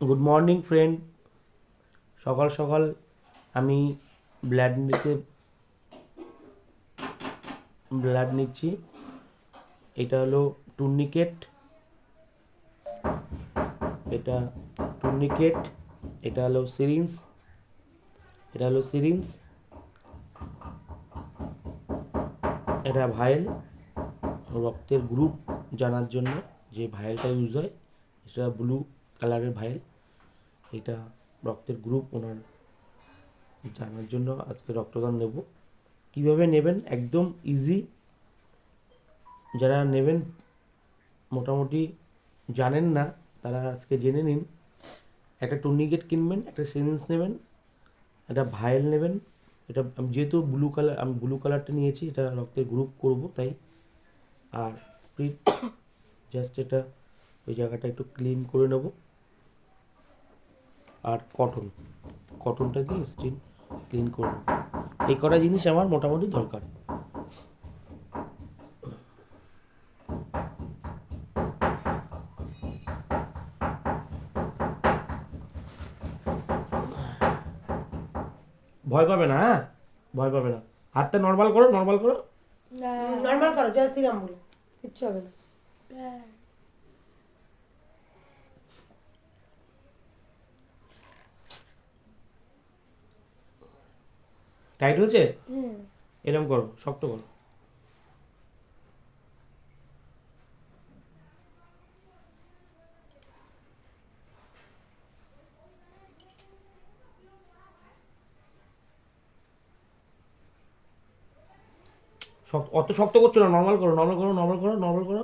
Good morning friend. সকাল সকাল আমি ব্লাড নিচ্ছি। এটা হলো টুর্নিকেট, এটা টুর্নিকেট, এটা হলো সিরিঞ্জ, এটা ভায়েল। রক্তের গ্রুপ জানার জন্য যে ভায়েলটা ইউজ হয়, এটা ব্লু কালারের ভায়েল। এটা রক্তের গ্রুপ ওনার জানার জন্য আজকে রক্তদান নেব। কীভাবে নেবেন একদম ইজি। যারা নেবেন মোটামুটি জানেন না, তারা আজকে জেনে নিন। একটা টুর্নিকেট কিনবেন, একটা সিরিঞ্জ নেবেন, একটা ভায়েল নেবেন। এটা আমি যেহেতু ব্লু কালারটা নিয়েছি, এটা রক্তের গ্রুপ করব তাই। আর স্পিড জাস্ট এটা ওই জায়গাটা একটু ক্লিন করে নেব। আর কটনটা দিয়ে স্টিল ক্লিন করে নেব। এই কটা জিনিস আমার মোটামুটি দরকার। ভয় পাবে না, হ্যাঁ, ভয় পাবে না। হাতটা নর্মাল করো। নর্মাল করো, জয় শ্রীরাম বলো, কিচ্ছু হবে না। টাইট হয়েছে? এরকম করো, শক্ত করো। অত শক্ত করছো না, নর্মাল করো।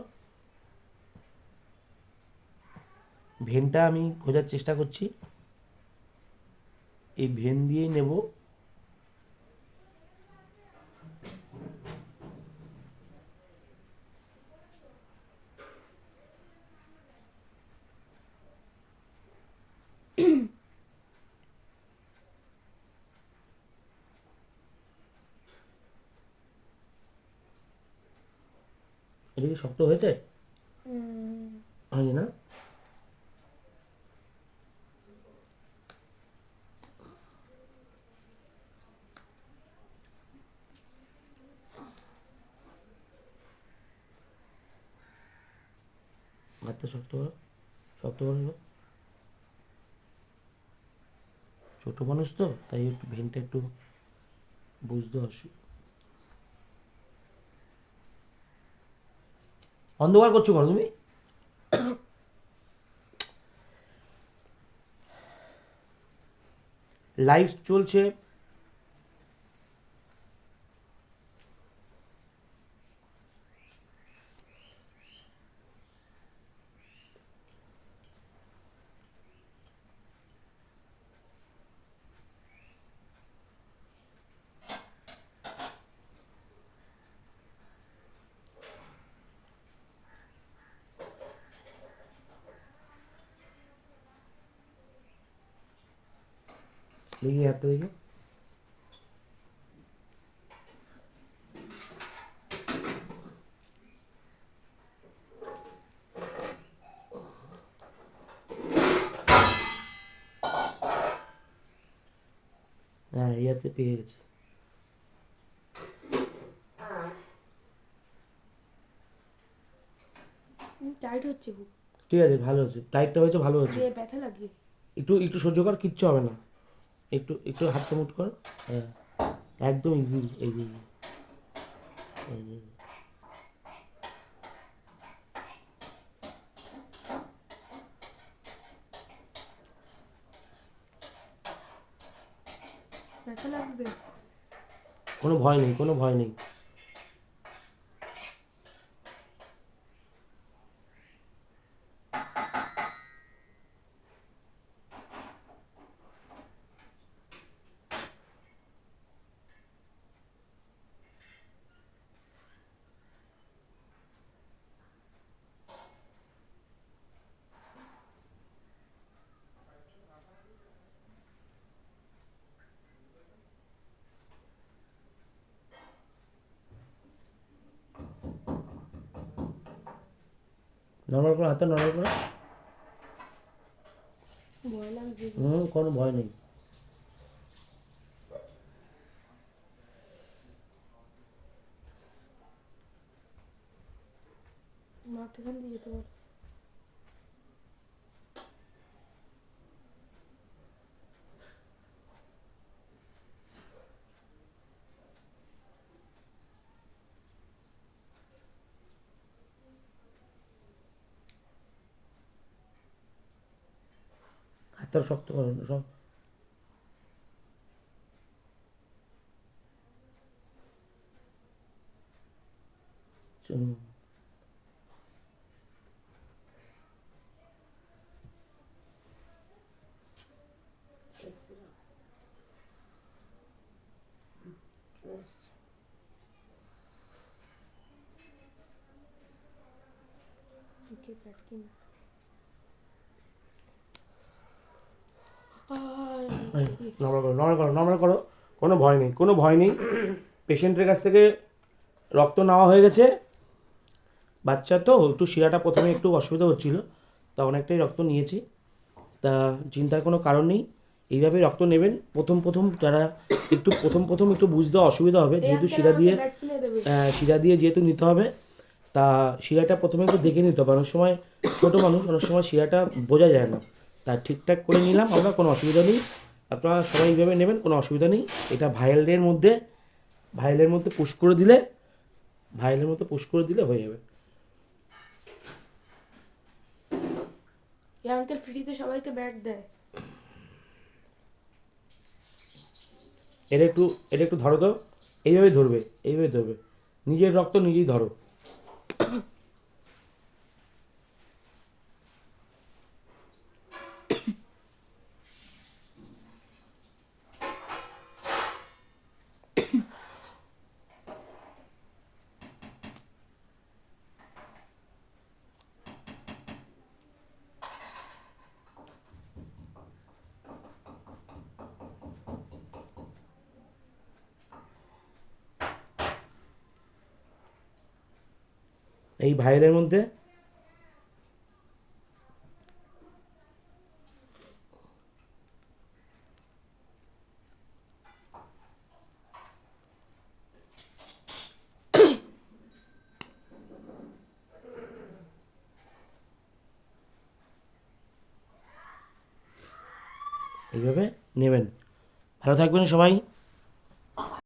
ভেনটা আমি খোঁজার চেষ্টা করছি। এই ভেন দিয়েই নেব। এটা কি শক্ত হয়েছে? হয়নি না? হাতটা শক্ত করো। ছোটো মানুষ তো, তাই একটু ভেনটা একটু বুঝতে অন্ধকার করছো কেন তুমি? লাইভ চলছে। দেখি হাতটা দেখি। হ্যাঁ, এই হাতে পেয়ে গেছি। টাইট হচ্ছে খুব। ঠিক আছে, ভালো হচ্ছে। টাইটটা হয়েছে, ভালো হচ্ছে। ব্যথা লাগে। একটু একটু সহ্য কর, কিচ্ছু হবে না। একটু একটু হাতটা মুট কর। হ্যাঁ, একদম ইজি। এই যে ব্যথা লাগবে। কোনো ভয় নেই। নর্মাল করো, হাতটা নর্মাল করো। ভয় লাগছে। কোনো ভয় নেই। মাকে এখান দিয়ে যেতে পারো। হাতটা শক্ত করো সব। হুম। জয় শ্রীরাম। চলে এসছে। কে প্যাটকিন। নর্মাল করো, নর্মাল করো, নর্মাল করো। কোনো ভয় নেই, কোনো ভয় নেই। পেশেন্টের কাছ থেকে রক্ত নেওয়া হয়ে গেছে। বাচ্চা তো একটু শিরাটা প্রথমে একটু অসুবিধা হচ্ছিল, তা অনেকটাই রক্ত নিয়েছি। তা চিন্তার কোনো কারণ নেই। এইভাবে রক্ত নেবেন। প্রথম প্রথম যারা একটু প্রথম একটু বুঝতে অসুবিধা হবে, যেহেতু শিরা দিয়ে যেহেতু নিতে হবে, তা শিরাটা প্রথমে একটু দেখে নিতে হবে। অনেক সময় ছোটো মানুষ, অনেক সময় শিরাটা বোঝা যায় না। তা ঠিকঠাক করে নিলাম আমরা, কোনো অসুবিধা নেই। আপনারা সবাই এইভাবে নেবেন, কোনো অসুবিধা নেই। এটা ভাইলের মধ্যে পুশ করে দিলে, হয়ে যাবে। এই আঙ্কেল ফ্রিতে সবাইকে ব্যাট দেয়। এটা একটু ধরো তো। এইভাবে ধরবে। নিজের রক্ত নিজেই ধরো। এই ভাইলের মধ্যে এইভাবে নেবেন। ভালো থাকবেন সবাই।